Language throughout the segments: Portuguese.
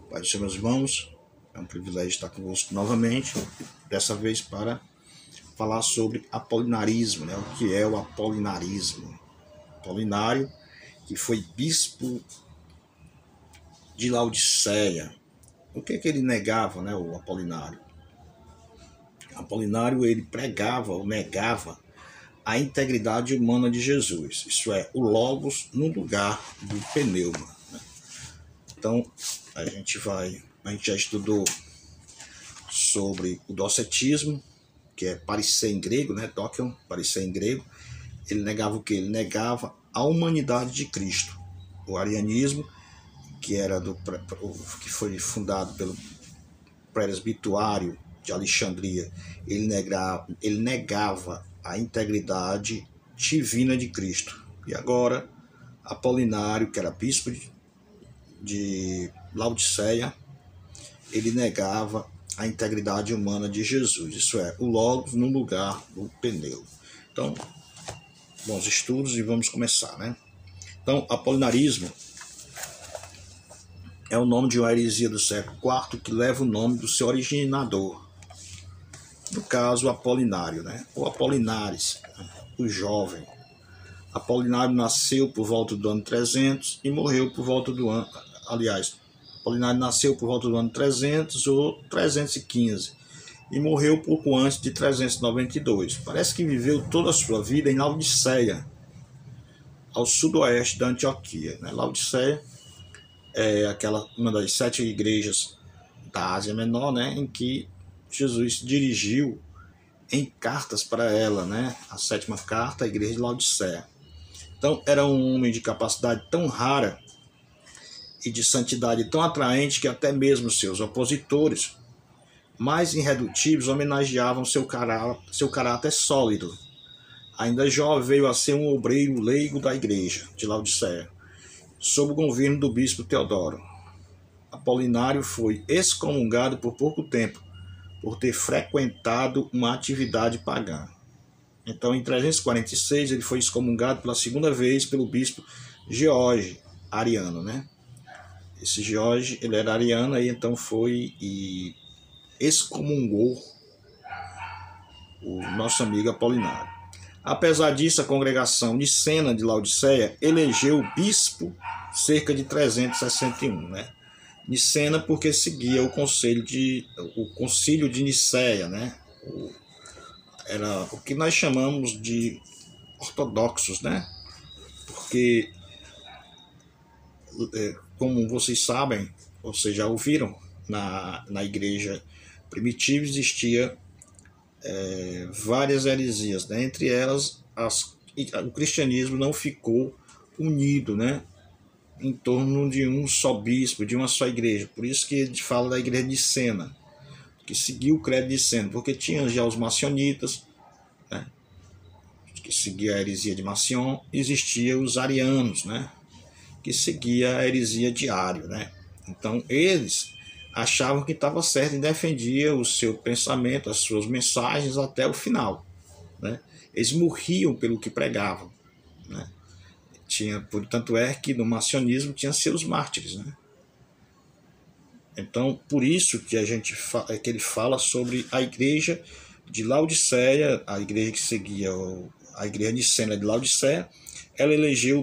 Pai do Senhor, meus irmãos, é um privilégio estar convosco novamente, dessa vez para falar sobre apolinarismo, né? O que é o apolinarismo? Apolinário, que foi bispo de Laodiceia. O que ele negava, né, o Apolinário? Apolinário, ele pregava ou negava a integridade humana de Jesus, isso é, o Logos no lugar do pneuma. Então, a gente já estudou sobre o docetismo, que é parecer em grego, né? Dokion, parecer em grego. Ele negava o quê? Ele negava a humanidade de Cristo. O arianismo, que foi fundado pelo presbituário de Alexandria, ele negava a integridade divina de Cristo. E agora, Apolinário, que era bispo de Laodiceia, ele negava a integridade humana de Jesus, isso é, o Logos no lugar do pneu. Então, bons estudos e vamos começar, né? Então, apolinarismo é o nome de uma heresia do século IV que leva o nome do seu originador, no caso, Apolinário, né? Ou Apolinares, o jovem. Apolinário nasceu por volta do ano 300 e morreu por volta do ano... Apolinário nasceu por volta do ano 300 ou 315 e morreu pouco antes de 392. Parece que viveu toda a sua vida em Laodiceia, ao sudoeste da Antioquia, né? Laodiceia é uma das 7 igrejas da Ásia Menor, né, em que Jesus dirigiu em cartas para ela, né? A 7ª carta, a igreja de Laodiceia. Então, era um homem de capacidade tão rara e de santidade tão atraente que até mesmo seus opositores mais irredutíveis homenageavam seu caráter sólido. Ainda jovem, veio a ser um obreiro leigo da igreja de Laodiceia, sob o governo do bispo Teodoro. Apolinário foi excomungado por pouco tempo, por ter frequentado uma atividade pagã. Então, em 346, ele foi excomungado pela segunda vez pelo bispo George, ariano, né? Esse George, ele era ariano, aí então foi e excomungou o nosso amigo Apolinário. Apesar disso, a congregação nicena de Laodiceia elegeu o bispo cerca de 361, né? Nicena porque seguia o concílio de Nicéia, né? Era o que nós chamamos de ortodoxos, né? Porque, como vocês sabem, vocês já ouviram, na igreja primitiva existia várias heresias, né? Entre elas o cristianismo não ficou unido, né, em torno de um só bispo, de uma só igreja. Por isso que ele fala da igreja de Nicena, que seguiu o credo de Nicena, porque tinha já os macionitas, né, que seguia a heresia de Marcion, existia os arianos, né, que seguia a heresia de Ário, né. Então eles achavam que estava certo e defendiam o seu pensamento, as suas mensagens até o final, né. Eles morriam pelo que pregavam, né. Tanto é que no macionismo tinha seus mártires, né. Então, por isso que que ele fala sobre a igreja de Laodiceia, a igreja que seguia a igreja nicena de Laodiceia. Ela elegeu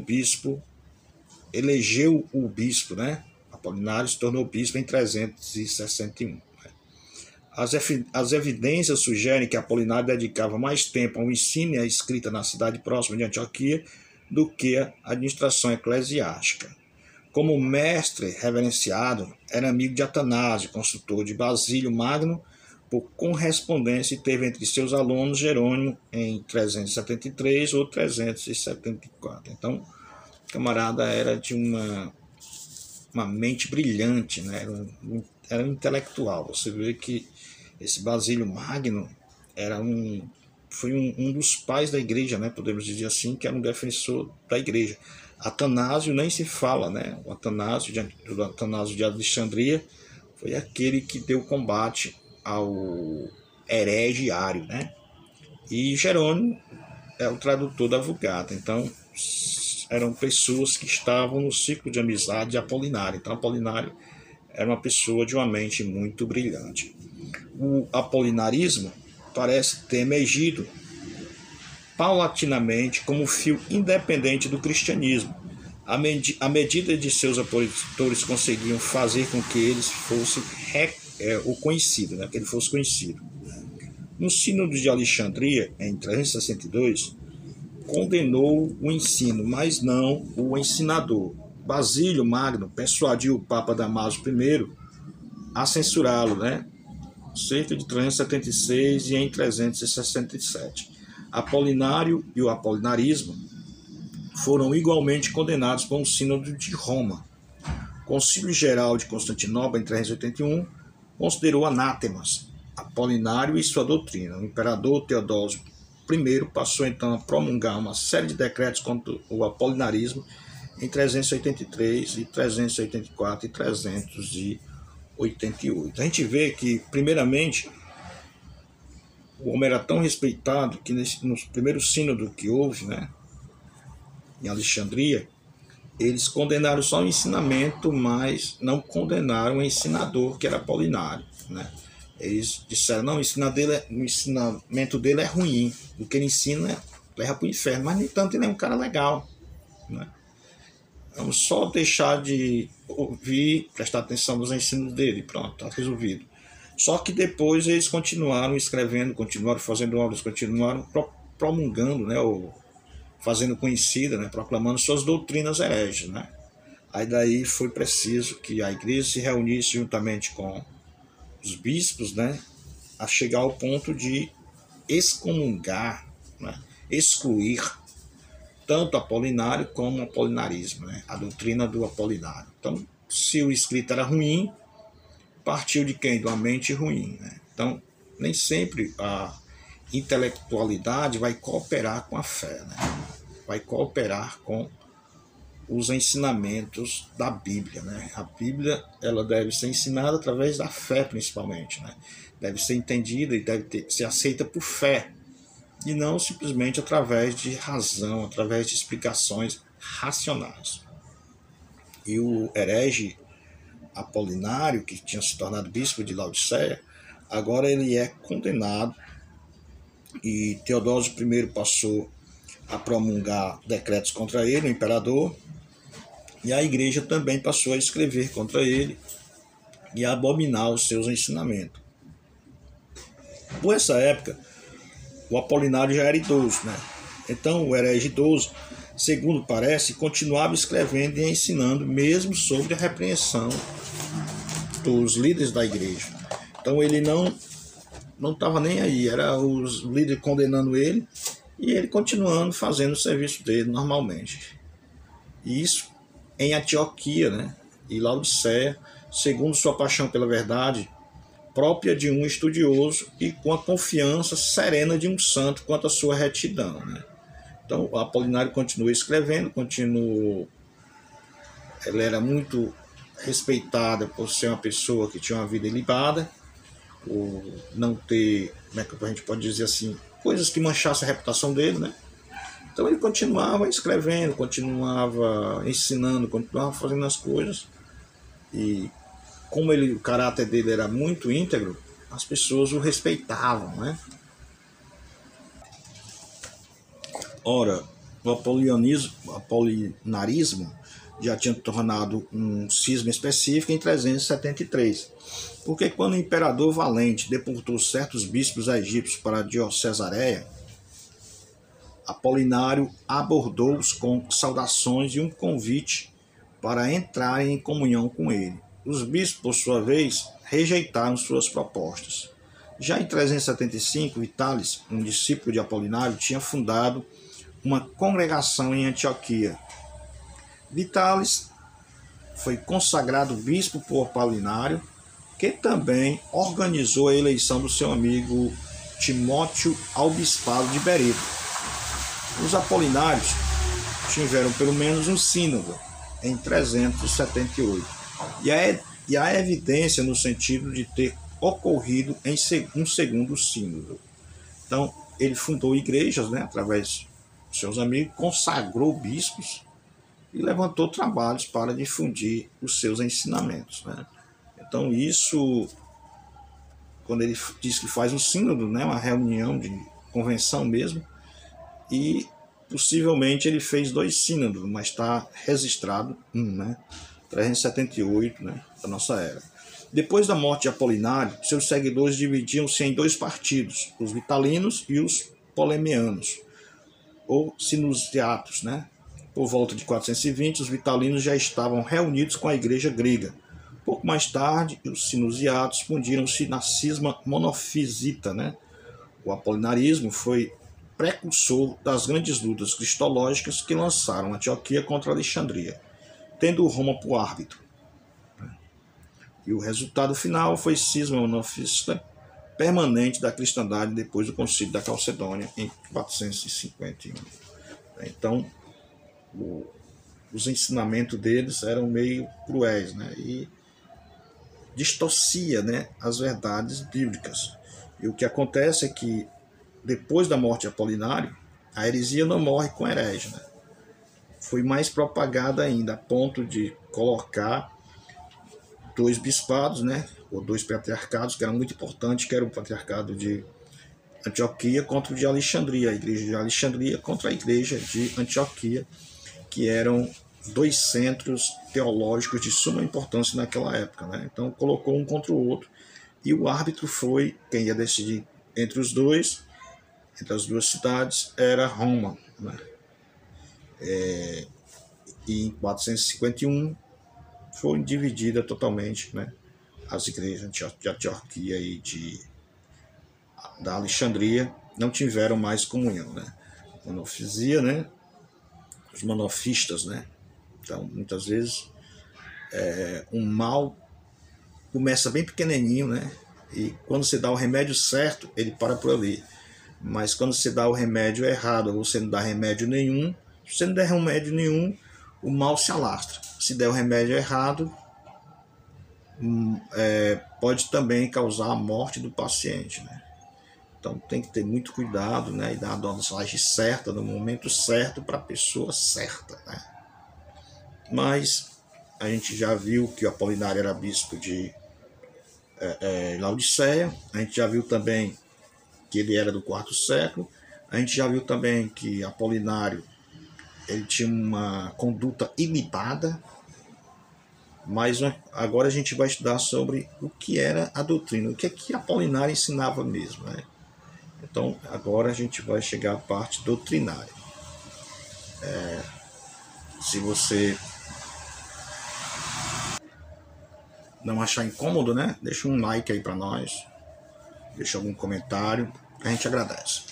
o bispo, né? Apolinário se tornou bispo em 361. As evidências sugerem que Apolinário dedicava mais tempo ao ensino e à escrita na cidade próxima de Antioquia do que à administração eclesiástica. Como mestre reverenciado, era amigo de Atanásio, construtor de Basílio Magno, por correspondência, e teve entre seus alunos Jerônimo em 373 ou 374. Então, o camarada era de uma mente brilhante, né? Era um intelectual. Você vê que esse Basílio Magno foi um dos pais da igreja, né? Podemos dizer assim, que era um defensor da igreja. Atanásio nem se fala, né? O Atanásio de Alexandria foi aquele que deu combate ao herege Ário, né? E Jerônimo é o tradutor da Vulgata. Então, eram pessoas que estavam no ciclo de amizade de Apolinário. Então, Apolinário era uma pessoa de uma mente muito brilhante. O apolinarismo parece ter emergido paulatinamente como fio independente do cristianismo, à medida de seus opositores conseguiam fazer com que eles fosse o conhecido, né, que ele fosse conhecido. No Sínodo de Alexandria, em 362, condenou o ensino, mas não o ensinador. Basílio Magno persuadiu o Papa Damaso I a censurá-lo, né? Cerca de 376 e em 367. Apolinário e o apolinarismo foram igualmente condenados por um sínodo de Roma. O Concílio Geral de Constantinopla, em 381, considerou anátemas Apolinário e sua doutrina. O imperador Teodósio I passou então a promulgar uma série de decretos contra o apolinarismo em 383 e 384 e 388. A gente vê que, primeiramente, o homem era tão respeitado que no primeiro sínodo que houve, né, em Alexandria, eles condenaram só o ensinamento, mas não condenaram o ensinador, que era Apolinário, né? Eles disseram, não, o ensinamento dele é ruim, o que ele ensina leva para o inferno, mas, no entanto, ele é um cara legal, né? Vamos só deixar de ouvir, prestar atenção nos ensinos dele, pronto, está resolvido. Só que depois eles continuaram escrevendo, continuaram fazendo obras, continuaram promulgando, né, ou fazendo conhecida, né, proclamando suas doutrinas hereges, né? Aí daí foi preciso que a igreja se reunisse juntamente com os bispos, né, a chegar ao ponto de excomungar, né, excluir tanto Apolinário como o apolinarismo, né, a doutrina do Apolinário. Então, se o escrito era ruim, partiu de quem? De uma mente ruim, né? Então, nem sempre a intelectualidade vai cooperar com a fé, né? Vai cooperar com os ensinamentos da Bíblia, né? A Bíblia, ela deve ser ensinada através da fé, principalmente, né? Deve ser entendida e deve ser aceita por fé, e não simplesmente através de razão, através de explicações racionais. E o herege Apolinário, que tinha se tornado bispo de Laodiceia, agora ele é condenado, e Teodósio I passou a promulgar decretos contra ele, o imperador, e a igreja também passou a escrever contra ele e a abominar os seus ensinamentos. Por essa época, o Apolinário já era idoso, né? Então o herege idoso, segundo parece, continuava escrevendo e ensinando, mesmo sobre a repreensão dos líderes da igreja. Então ele não estava nem aí, era os líderes condenando ele e ele continuando fazendo o serviço dele normalmente. E isso em Antioquia, né, e Laodiceia, segundo sua paixão pela verdade, própria de um estudioso e com a confiança serena de um santo quanto à sua retidão, né? Então, o Apolinário continuou escrevendo, ele era muito respeitada por ser uma pessoa que tinha uma vida ilibada, por não ter, como é que a gente pode dizer assim, coisas que manchassem a reputação dele, né? Então ele continuava escrevendo, continuava ensinando, continuava fazendo as coisas, e como o caráter dele era muito íntegro, as pessoas o respeitavam, né? Ora, o apolinarismo já tinha tornado um cisma específico em 373, porque quando o imperador Valente deportou certos bispos egípcios para Cesareia, Apolinário abordou-os com saudações e um convite para entrarem em comunhão com ele. Os bispos, por sua vez, rejeitaram suas propostas. Já em 375, Vitalis, um discípulo de Apolinário, tinha fundado uma congregação em Antioquia. Vitalis foi consagrado bispo por Apolinário, que também organizou a eleição do seu amigo Timóteo ao bispado de Bereto. Os apolinários tiveram pelo menos um sínodo em 378, e há evidência no sentido de ter ocorrido em um segundo sínodo. Então, ele fundou igrejas, né, através dos seus amigos, consagrou bispos e levantou trabalhos para difundir os seus ensinamentos, né? Então isso, quando ele diz que faz um sínodo, né, uma reunião de convenção mesmo, e possivelmente ele fez 2 sínodos, mas está registrado né, 378, né, da nossa era. Depois da morte de Apolinário, seus seguidores dividiam-se em 2 partidos, os vitalinos e os polemianos, ou sinusiatos, né? Por volta de 420, os vitalinos já estavam reunidos com a igreja grega. Pouco mais tarde, os sinusiatos fundiram-se na cisma monofisita, né? O apolinarismo foi precursor das grandes lutas cristológicas que lançaram Antioquia contra Alexandria, tendo Roma por árbitro. E o resultado final foi cisma monofisita permanente da cristandade depois do concílio da Calcedônia em 451. Então, os ensinamentos deles eram meio cruéis, né? E distorcia, né, as verdades bíblicas. E o que acontece é que depois da morte de Apolinário, a heresia não morre com herege, né? Foi mais propagada ainda, a ponto de colocar 2 bispados, né, ou 2 patriarcados, que eram muito importantes, que era o patriarcado de Antioquia contra o de Alexandria, a igreja de Alexandria contra a igreja de Antioquia, que eram 2 centros teológicos de suma importância naquela época, né? Então colocou um contra o outro, e o árbitro foi, quem ia decidir entre os dois, entre as 2 cidades, era Roma, né? E em 451 foi dividida totalmente, né, as igrejas de Antioquia e da Alexandria não tiveram mais comunhão, né? Monofisia, né? Os monofistas, né? Então, muitas vezes, um mal começa bem pequenininho, né? E quando você dá o remédio certo, ele para por ali. Mas quando você dá o remédio errado, ou você não dá remédio nenhum, se você não der remédio nenhum, o mal se alastra. Se der o remédio errado, pode também causar a morte do paciente, né? Então tem que ter muito cuidado, né, e dar a dosagem certa, no momento certo, para a pessoa certa, né? Mas a gente já viu que o Apolinário era bispo de Laodiceia, a gente já viu também que ele era do 4º século, a gente já viu também que Apolinário ele tinha uma conduta ilibada, mas agora a gente vai estudar sobre o que era a doutrina, o que é que Apolinário ensinava mesmo, né? Então, agora a gente vai chegar à parte doutrinária. Se você não achar incômodo, né, deixa um like aí para nós, deixa algum comentário, a gente agradece.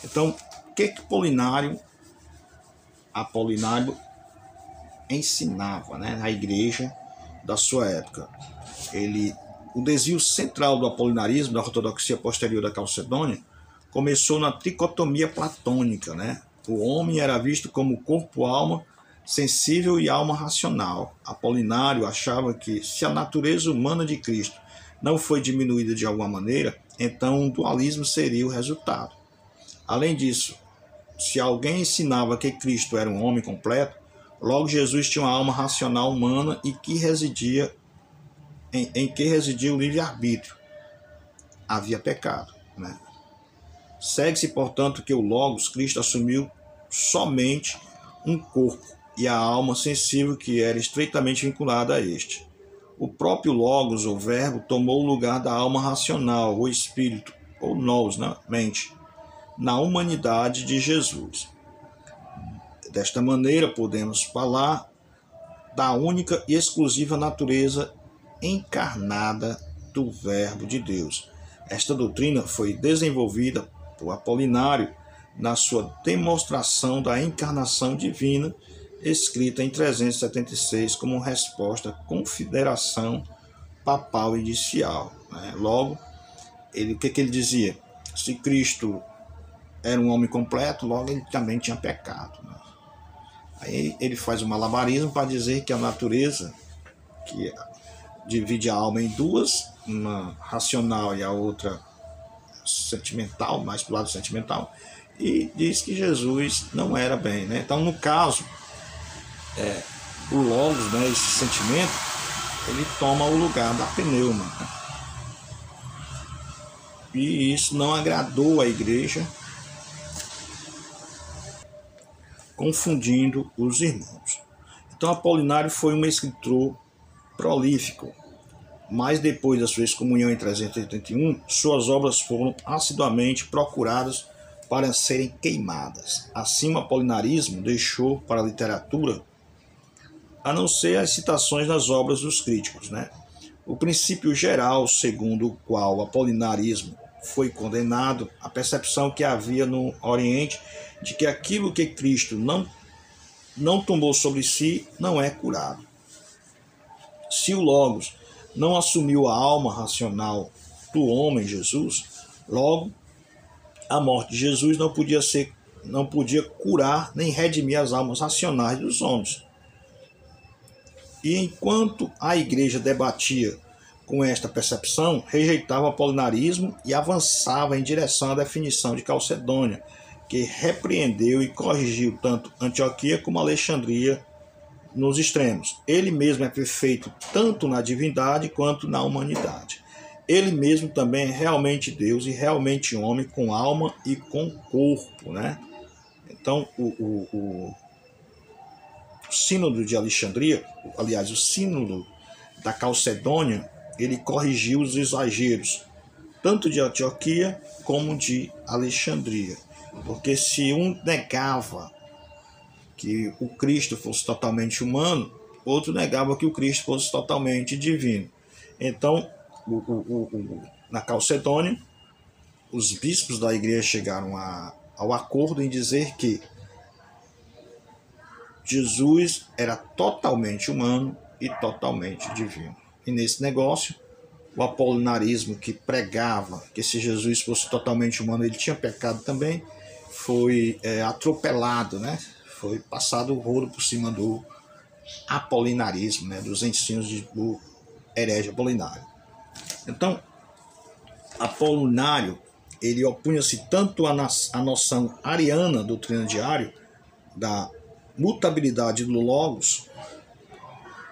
Então, o que Apolinário ensinava, né, na igreja da sua época? O desvio central do apolinarismo, da ortodoxia posterior da Calcedônia, começou na tricotomia platônica, né? O homem era visto como corpo-alma, sensível e alma racional. Apolinário achava que, se a natureza humana de Cristo não foi diminuída de alguma maneira, então um dualismo seria o resultado. Além disso, se alguém ensinava que Cristo era um homem completo, logo Jesus tinha uma alma racional humana e que residia em que residia o livre-arbítrio. Havia pecado, né? Segue-se, portanto, que o Logos, Cristo, assumiu somente um corpo e a alma sensível que era estreitamente vinculada a este. O próprio Logos, ou Verbo, tomou o lugar da alma racional, ou espírito, ou nous, na mente, na humanidade de Jesus. Desta maneira, podemos falar da única e exclusiva natureza encarnada do Verbo de Deus. Esta doutrina foi desenvolvida por Apolinário na sua demonstração da encarnação divina, escrita em 376 como resposta à confederação papal inicial, né? Logo, o que ele dizia? Se Cristo era um homem completo, logo ele também tinha pecado, né? Aí ele faz um malabarismo para dizer que a natureza, que divide a alma em 2, uma racional e a outra sentimental, mais para o lado sentimental, e diz que Jesus não era bem, né? Então, no caso, o Logos, né, esse sentimento, ele toma o lugar da pneuma, né? E isso não agradou a igreja, confundindo os irmãos. Então Apolinário foi um escritor prolífico, mas depois da sua excomunhão em 381, suas obras foram assiduamente procuradas para serem queimadas. Assim, o apolinarismo deixou para a literatura, a não ser as citações nas obras dos críticos, né? O princípio geral segundo o qual o apolinarismo foi condenado, a percepção que havia no Oriente de que aquilo que Cristo não tomou sobre si não é curado. Se o Logos não assumiu a alma racional do homem Jesus, logo a morte de Jesus não podia curar nem redimir as almas racionais dos homens. E enquanto a igreja debatia com esta percepção, rejeitava o apolinarismo e avançava em direção à definição de Calcedônia, que repreendeu e corrigiu tanto Antioquia como Alexandria nos extremos. Ele mesmo é perfeito tanto na divindade quanto na humanidade. Ele mesmo também é realmente Deus e realmente homem, com alma e com corpo, né? Então, o sínodo de Alexandria, aliás, o sínodo da Calcedônia, ele corrigiu os exageros, tanto de Antioquia como de Alexandria. Porque se um negava que o Cristo fosse totalmente humano, outro negava que o Cristo fosse totalmente divino. Então, na Calcedônia, os bispos da igreja chegaram ao acordo em dizer que Jesus era totalmente humano e totalmente divino. E nesse negócio, o apolinarismo, que pregava que se Jesus fosse totalmente humano, ele tinha pecado também, foi atropelado, né? Foi passado o rolo por cima do apolinarismo, né? Dos ensinos do herege Apolinário. Então, Apolinário, ele opunha-se tanto à noção ariana do trinidário, da mutabilidade do Logos,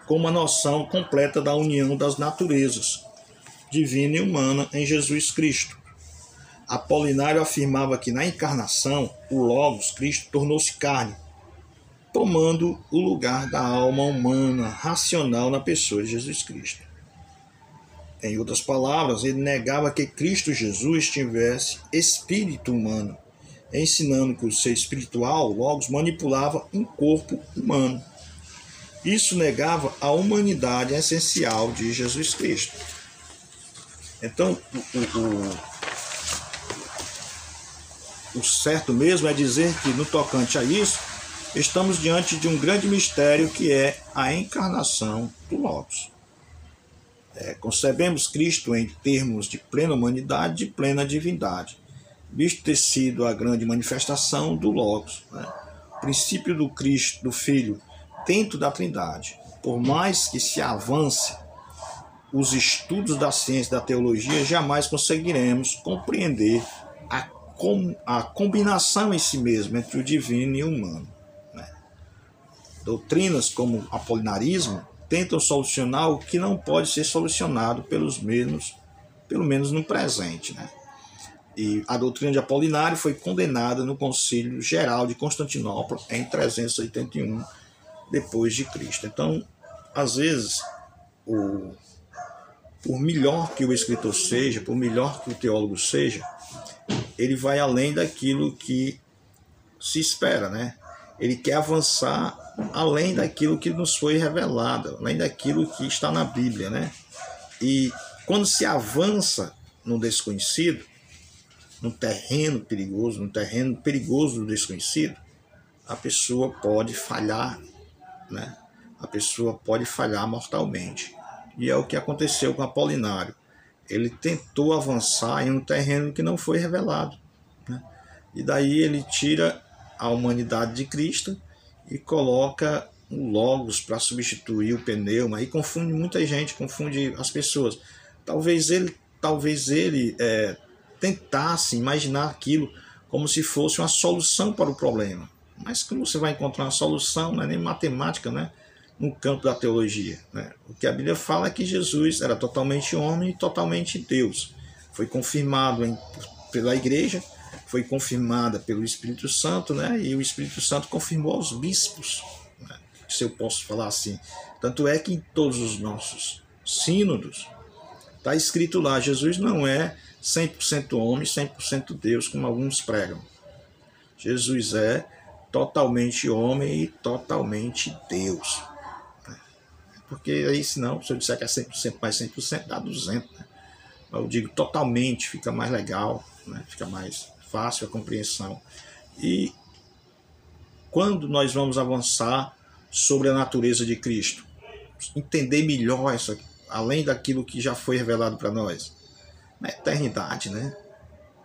como a noção completa da união das naturezas, divina e humana, em Jesus Cristo. Apolinário afirmava que na encarnação, o Logos, Cristo, tornou-se carne, tomando o lugar da alma humana racional na pessoa de Jesus Cristo. Em outras palavras, ele negava que Cristo Jesus tivesse espírito humano, ensinando que o ser espiritual, Logos, manipulava um corpo humano. Isso negava a humanidade essencial de Jesus Cristo. Então, o certo mesmo é dizer que, no tocante a isso, estamos diante de um grande mistério, que é a encarnação do Logos. Concebemos Cristo em termos de plena humanidade e de plena divindade, visto ter sido a grande manifestação do Logos, né? O princípio do Cristo, do Filho, dentro da Trindade. Por mais que se avance os estudos da ciência e da teologia, jamais conseguiremos compreender a combinação em si mesmo entre o divino e o humano, né? Doutrinas como o apolinarismo tentam solucionar o que não pode ser solucionado pelo menos no presente, né? E a doutrina de Apolinário foi condenada no Concílio Geral de Constantinopla em 381 depois de Cristo. Então, às vezes, por melhor que o escritor seja, por melhor que o teólogo seja, ele vai além daquilo que se espera, né? Ele quer avançar além daquilo que nos foi revelado, além daquilo que está na Bíblia, né? E quando se avança no desconhecido, no terreno perigoso do desconhecido, a pessoa pode falhar, né? A pessoa pode falhar mortalmente. E é o que aconteceu com Apolinário. Ele tentou avançar em um terreno que não foi revelado, né? E daí ele tira a humanidade de Cristo e coloca o Logos para substituir o pneuma, e confunde muita gente, confunde as pessoas. Talvez ele tentasse imaginar aquilo como se fosse uma solução para o problema. Mas como você vai encontrar uma solução? Não é nem matemática, né? no campo da teologia, né? O que a Bíblia fala é que Jesus era totalmente homem e totalmente Deus. Foi confirmado pela igreja, foi confirmada pelo Espírito Santo, né? E o Espírito Santo confirmou aos bispos, né? Se eu posso falar assim. Tanto é que em todos os nossos sínodos está escrito lá, Jesus não é 100% homem, 100% Deus, como alguns pregam. Jesus é totalmente homem e totalmente Deus. Porque aí, senão, se eu disser que é 100% mais 100%, dá 200%. Né? Eu digo totalmente, fica mais legal, né? Fica mais fácil a compreensão. E quando nós vamos avançar sobre a natureza de Cristo, entender melhor isso, além daquilo que já foi revelado para nós, na eternidade, né?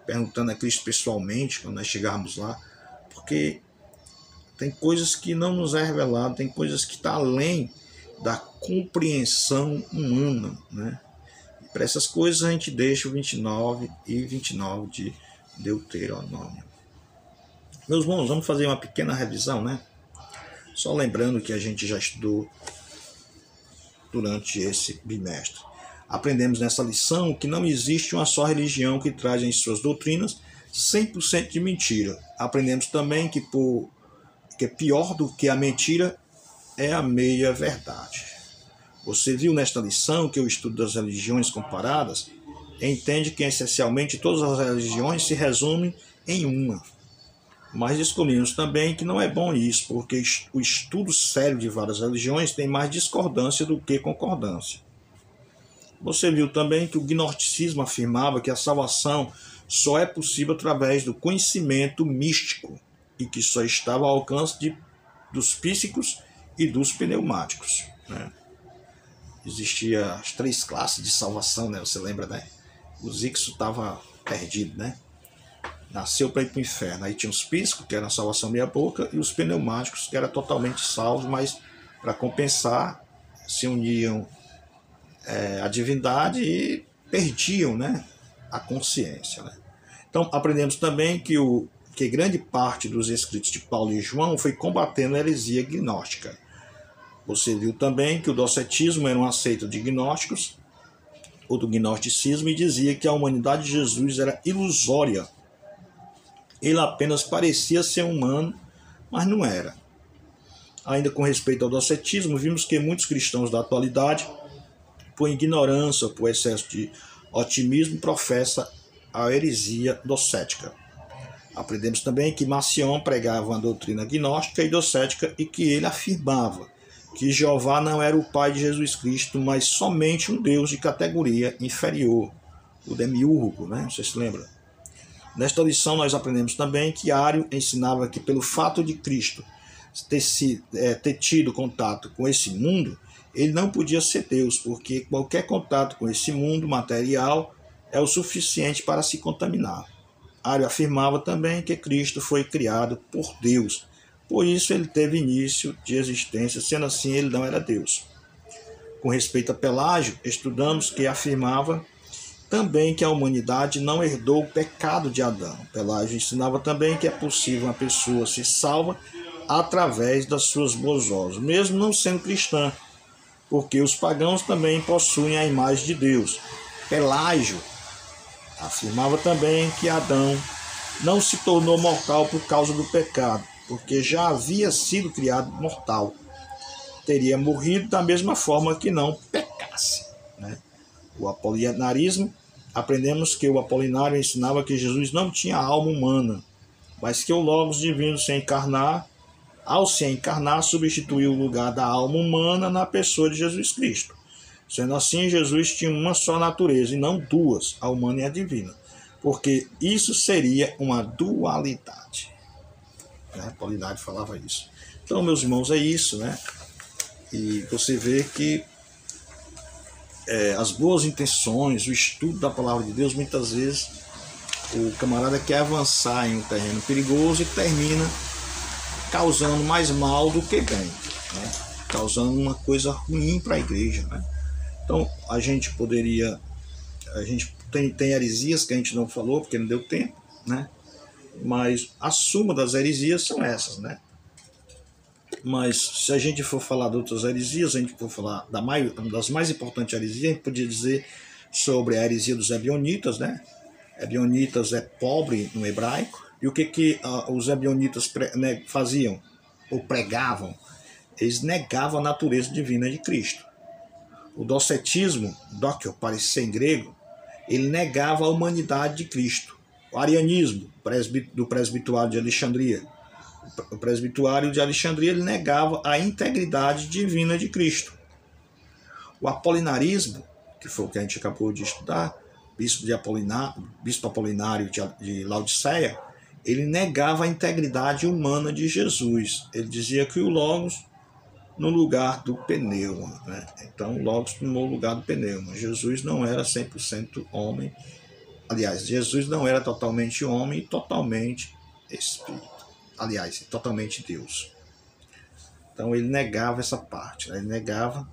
Perguntando a Cristo pessoalmente, quando nós chegarmos lá, porque tem coisas que não nos é revelado, tem coisas que estão além da compreensão humana, né? E para essas coisas a gente deixa o 29 e 29 de Deuteronômio. Meus irmãos, vamos fazer uma pequena revisão, né? Só lembrando que a gente já estudou durante esse bimestre. Aprendemos nessa lição que não existe uma só religião que traz em suas doutrinas 100% de mentira. Aprendemos também que pior do que a mentira é a meia-verdade. Você viu nesta lição que o estudo das religiões comparadas entende que essencialmente todas as religiões se resumem em uma. Mas descobrimos também que não é bom isso, porque o estudo sério de várias religiões tem mais discordância do que concordância. Você viu também que o gnosticismo afirmava que a salvação só é possível através do conhecimento místico e que só estava ao alcance dos psíquicos e dos pneumáticos, né? Existiam as 3 classes de salvação, né? Você lembra, né? O Zixo estava perdido, né? Nasceu para ir para o inferno. Aí tinha os psíquicos, que eram a salvação meia boca, e os pneumáticos, que eram totalmente salvos, mas para compensar, se uniam à divindade e perdiam, né, a consciência, né? Então aprendemos também que grande parte dos escritos de Paulo e João foi combatendo a heresia gnóstica. Você viu também que o docetismo era uma seita de gnósticos, ou do gnosticismo, e dizia que a humanidade de Jesus era ilusória. Ele apenas parecia ser humano, mas não era. Ainda com respeito ao docetismo, vimos que muitos cristãos da atualidade, por ignorância ou por excesso de otimismo, professam a heresia docética. Aprendemos também que Marcion pregava uma doutrina gnóstica e docética e que ele afirmava que Jeová não era o Pai de Jesus Cristo, mas somente um Deus de categoria inferior, o demiurgo, né? Você se lembra? Nesta lição nós aprendemos também que Ário ensinava que pelo fato de Cristo ter tido contato com esse mundo, ele não podia ser Deus, porque qualquer contato com esse mundo material é o suficiente para se contaminar. Ário afirmava também que Cristo foi criado por Deus, por isso ele teve início de existência, sendo assim ele não era Deus. Com respeito a Pelágio, estudamos que afirmava também que a humanidade não herdou o pecado de Adão. Pelágio ensinava também que é possível uma pessoa ser salva através das suas boas obras, mesmo não sendo cristã, porque os pagãos também possuem a imagem de Deus. Pelágio afirmava também que Adão não se tornou mortal por causa do pecado, porque já havia sido criado mortal. Teria morrido da mesma forma que não pecasse, né? O apolinarismo, aprendemos que o apolinário ensinava que Jesus não tinha alma humana, mas que o Logos divino se encarnar, ao se encarnar, substituiu o lugar da alma humana na pessoa de Jesus Cristo. Sendo assim, Jesus tinha uma só natureza e não duas, a humana e a divina, porque isso seria uma dualidade. Apolinário falava isso. Então, meus irmãos, é isso, né? E você vê que as boas intenções, o estudo da palavra de Deus, muitas vezes o camarada quer avançar em um terreno perigoso e termina causando mais mal do que bem, né? Causando uma coisa ruim para a igreja, né? Então, a gente tem heresias que a gente não falou porque não deu tempo, né? Mas a suma das heresias são essas, né? Mas se a gente for falar de outras heresias, a gente for falar uma das mais importantes heresias, a gente podia dizer sobre a heresia dos ebionitas, né? Ebionitas é pobre no hebraico. E o que os ebionitas faziam ou pregavam? Eles negavam a natureza divina de Cristo. O docetismo, docio, parecer em grego, ele negava a humanidade de Cristo. O arianismo, do presbituário de Alexandria, o presbituário de Alexandria, ele negava a integridade divina de Cristo. O apolinarismo, que foi o que a gente acabou de estudar, bispo Apolinário de Laodiceia, ele negava a integridade humana de Jesus. Ele dizia que o Logos no lugar do pneuma, né? Então o Logos tomou o lugar do pneuma. Jesus não era 100% homem. Aliás, Jesus não era totalmente homem e totalmente espírito. Aliás, totalmente Deus. Então ele negava essa parte, né? Ele negava,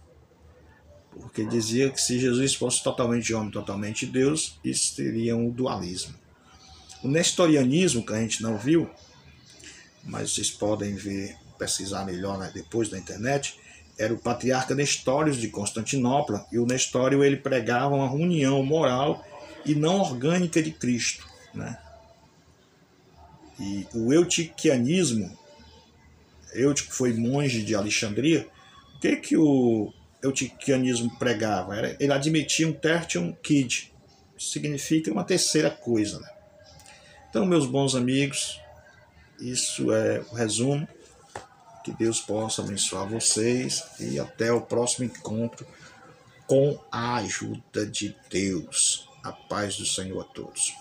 porque dizia que se Jesus fosse totalmente homem, totalmente Deus, isso seria um dualismo. O nestorianismo, que a gente não viu, mas vocês podem ver, pesquisar melhor, né, depois da internet, era o patriarca Nestório de Constantinopla, e o Nestório ele pregava uma união moral e não orgânica de Cristo, né? E o eutiquianismo, Eutico foi monge de Alexandria, o que o eutiquianismo pregava? Ele admitia um tertium quid, significa uma terceira coisa, né? Então, meus bons amigos, isso é o resumo. Que Deus possa abençoar vocês e até o próximo encontro com a ajuda de Deus. A paz do Senhor a todos.